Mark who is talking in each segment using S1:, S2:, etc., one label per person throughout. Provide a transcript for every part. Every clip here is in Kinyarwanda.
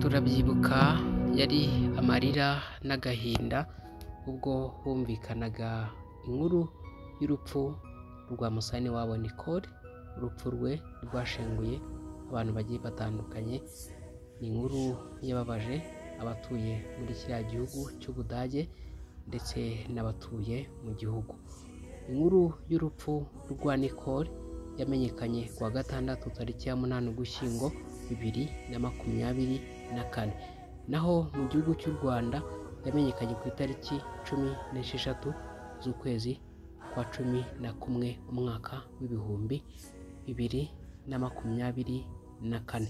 S1: turabyibuka yari amarira n'agahinda ubwo humvikanaga inkuru y'urupfu rwa Musaniwabo Nicole. Urupfu rwe rwashenguye abantu bagiye batandukanye. Ni inkuru yababaje abatuye muri kiriya gihugu cy'Ubudage ndetse n'abatuye mu gihugu. Inkuru y'urupfu rwa Nicole yamenyekanye kuwa gatandatu tariki ya 8 Ugushyingo 2024, naho mu gihugu cy'u Rwanda yamenyekanye ku itariki 16 z'ukwezi kwa 11 umwaka w'ibihumbi 2024.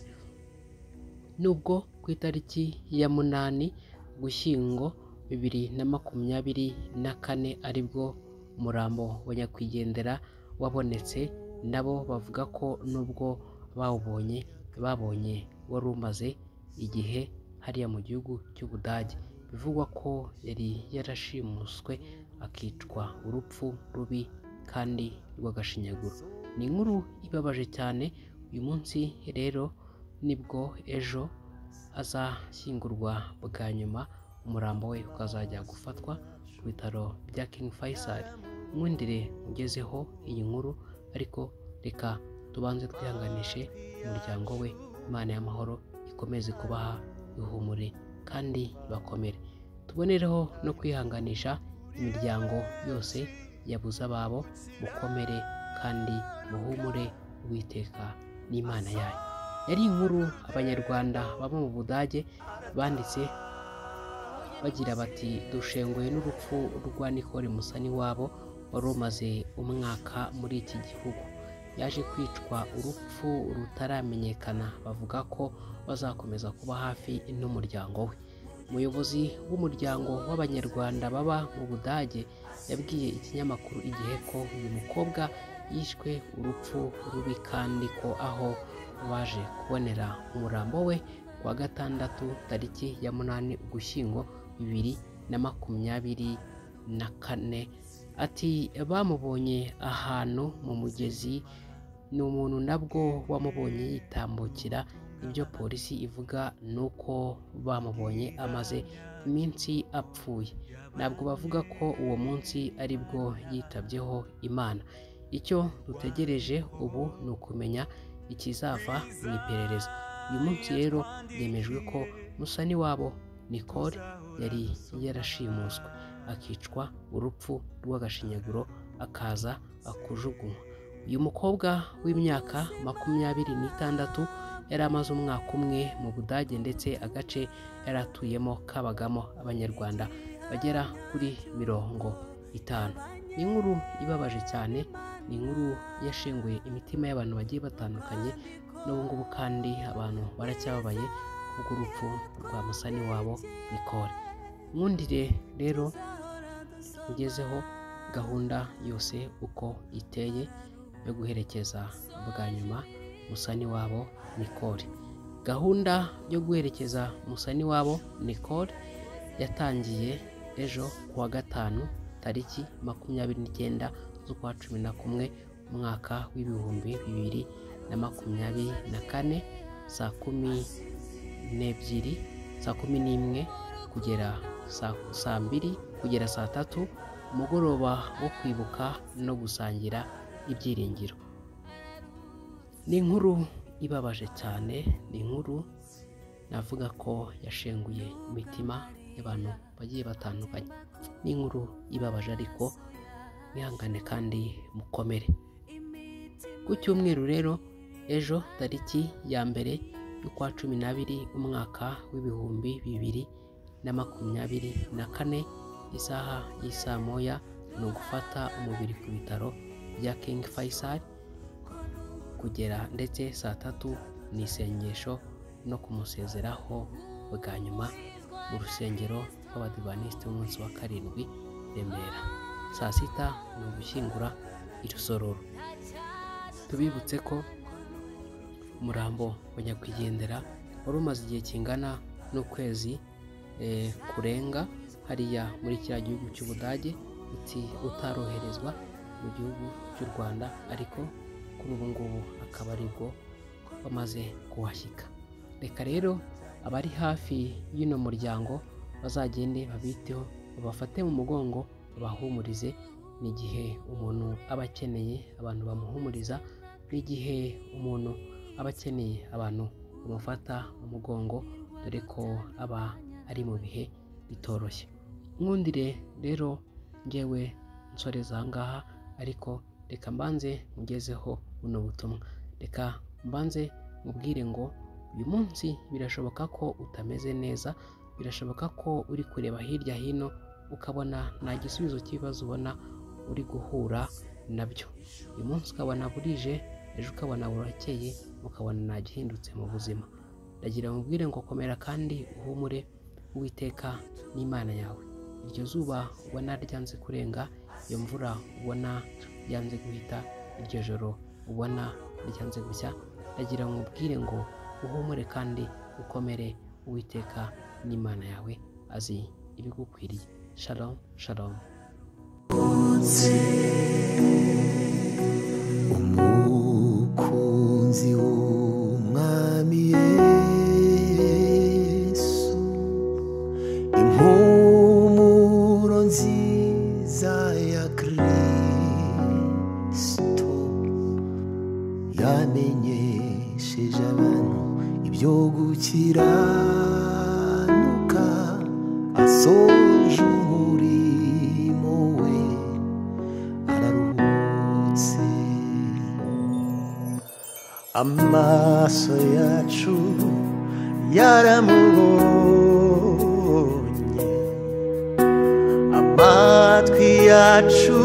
S1: Nubwo ku itariki ya 8 Ugushyingo 2024 aribwo umurambo wa nyakwigendera wabonetse, nabo bavuga ko nubwo babonye wari umaze igihe hariya mu gihugu cy'Ubudage. Bivugwa ko yari yarashimuswe akicwa urupfu rubi kandi rw'agashinyaguro. Ni inkuru ibabaje cyane. Uyu munsi rero nibwo ejo azashyingurwa bwa nyuma, umurambo we ukazajya gufatwa ku bitaro bya King Faisal. Mwundire ugezeho iyi nkuru, ariko reka tubanze twihanganishe umuryango we. Imana y'amahoro ikomeze kubaha ihumure kandi bakomere. Tubonereho no kwihanganisha imiryango yose yabuze ababo. Mukomere kandi muhumure, Uwiteka n'Imana yayo. Yari inkuru abanyarwanda baba mu Budage banditse bagira bati dushenguye n'urupfu rwa Nicole Musaniwabo wari umaze umwaka muri iki gihugu. Yaje kwicwa urupfu rutaramenyekana. Bavuga ko bazakomeza kuba hafi n'umuryango we. Umuyobozi w'umuryango w'abanyarwanda baba mu Budage yabwiye ikinyamakuru Igihe ko uyu mukobwa yishwe urupfu rubi kandi ko aho baje kubonera umurambo we kuwa gatandatu tariki ya 8 Ugushyingo 2024, ati bamubonye ahantu mu mugezi. Ni umuntu nabwo wamubonye yitambukira. Ibyo polisi ivuga ni uko bamubonye amaze iminsi apfuye. Ntabwo bavuga ko uwo munsi aribwo yitabyeho Imana. Icyo dutegereje ubu ni ukumenya ikizava mu iperereza. Uyu munsi rero yemejwe ko Musaniwabo Nicole yari yarashimuswe akicwa urupfu rw'agashinyaguro, akaza akujugunywa. Uyu mukobwa w'imyaka 26 yari amaze umwaka umwe mu Budage, ndetse agace yari atuyemo kabagamo abanyarwanda bagera kuri 50. Ni inkuru ibabaje cyane. Ni inkuru yashenguye imitima y'abantu bagiye batandukanye. N'ubu ngubu kandi abantu baracyababaye kubw'urupfu rwa Musaniwabo Nicole. Mwundire rero ugezeho gahunda yose uko iteye yo guherekeza bwa nyuma Musaniwabo Nicole. Gahunda yo guherekeza Musaniwabo Nicole yatangiye ejo kuwa gatanu tariki 29 z'ukwa 11 umwaka w'ibihumbi 2024, saa 11 kugera saa 2 kugera saa 3, umugoroba wo kwibuka no gusangira ibyiringiro. Ni inkuru ibabaje cyane. Ni inkuru navuga ko yashenguye imitima y'abantu bagiye batandukanye. Ni inkuru ibabaje, ariko mwihangane kandi mukomere. Ku cyumweru rero ejo tariki ya 1 y'ukwa 12 umwaka w'ibihumbi 2024, isaha y'isa moya ni ugufata umubiri ku bitaro bya King Faisal, kugera ndetse saa 3 ni isengesho no kumusezeraho bwa nyuma mu rusengero rw'Abadivantisiti b'umunsi wa karindwi Remera. Saa 6 ni ugushyingura i Rusororo. Tubibutse ko umurambo wa nyakwigendera wari umaze igihe kingana n'ukwezi kurenga hariya muri kiriya gihugu cy'Ubudage, utaroherezwa mu gihugu cy'u Rwanda, ariko kuri ubu ngubu akaba aribwo bamaze kuhashyika. Reka rero abari hafi y'uno muryango bazagende babiteho, babafate mu mugongo, babahumurize. N'igihe umuntu aba akeneye abantu bamuhumuriza, n'igihe umuntu aba akeneye abantu bamufata mu mugongo, dore ko aba ari mu bihe bitoroshye. Nkundire rero njyewe nsoreza ahangaha, ariko reka mbanze mugezeho buno butumwa. Reka mbanze mubwire ngo uyu munsi birashoboka ko utameze neza, birashoboka ko uri kureba hirya hino ukabona nta gisubizo cy'ibibazo ubona uri guhura nabyo. Uyu munsi ukabona burije, ejo ukabona burakeye, ukabona nta gihindutse mu buzima. Ndagira mubwire ngo komera kandi uhumure, Uwiteka n'Imana yawe. Iryo zuba ubona ryanze kurenga, iyo mvura ubona yanze guhita, iryo joro ubona ryanze gushya, ndagira mubwire ngo uhumure kandi ukomere, Uwiteka n'Imana yawe azi ibigukwiriye. Shalom, shalom.
S2: Umukunzi w'Umwami Yesu, impumuro nziza ya Kristo, yamenyesheje abantu ibyo gukiranuka, asoje umurimo we araruhutse. Amaso yacu yaramubonye, amatwi yacu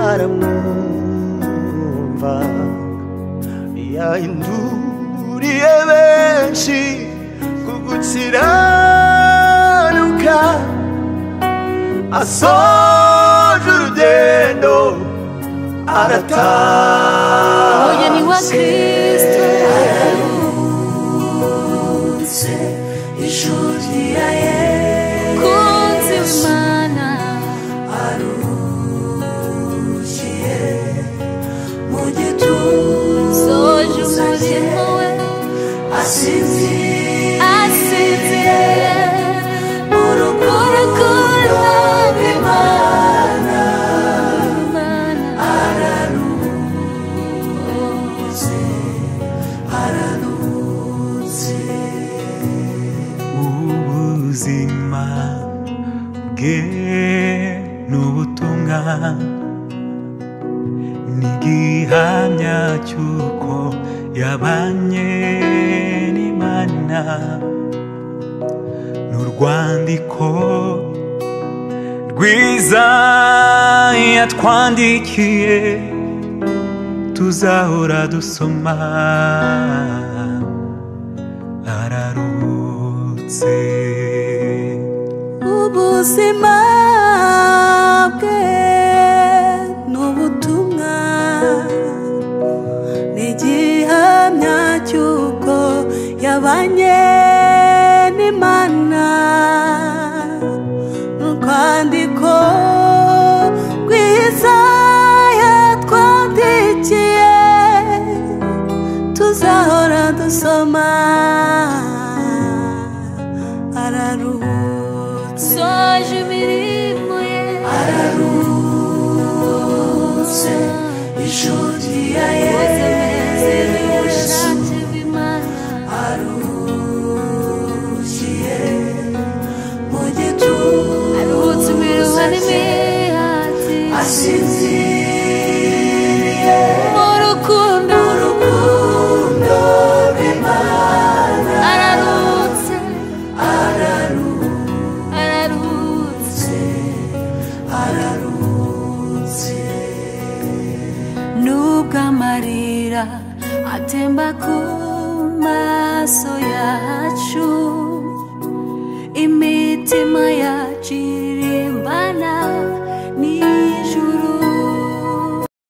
S2: aramwumva, yahinduriye benshi ku gukiranuka, asoje urugendo arataha.
S3: Umugeni wa Kristo yararutse, inshuti ya Yesu, kunzi w'Imana arukiye mu gituza, soje umurimo we, asinziriye mu rukundo rw'Imana,
S4: ubuzima bwe n'ubutumwa, n'igihamya cy'uko yabanye n'Imana, n'urwandiko rwiza yatwandikiye tuzahora dusoma. Araruhutse.
S3: ubuzima bwe n'ubutumwa, n'igihamya cy'uko yabanye n'Imana, n'urwandiko rwiza yatwandikiye tuzahora dusoma. Araruhutse, soje imirimo ye, araruhutse, inshuti ya Yesu, arukiye mu gituza, aruhutse imiruho n'imihati, asinziriye mu rukundo rw'Imana, ararutse, ararutse. Nubwo amarira atemba ku maso yawe,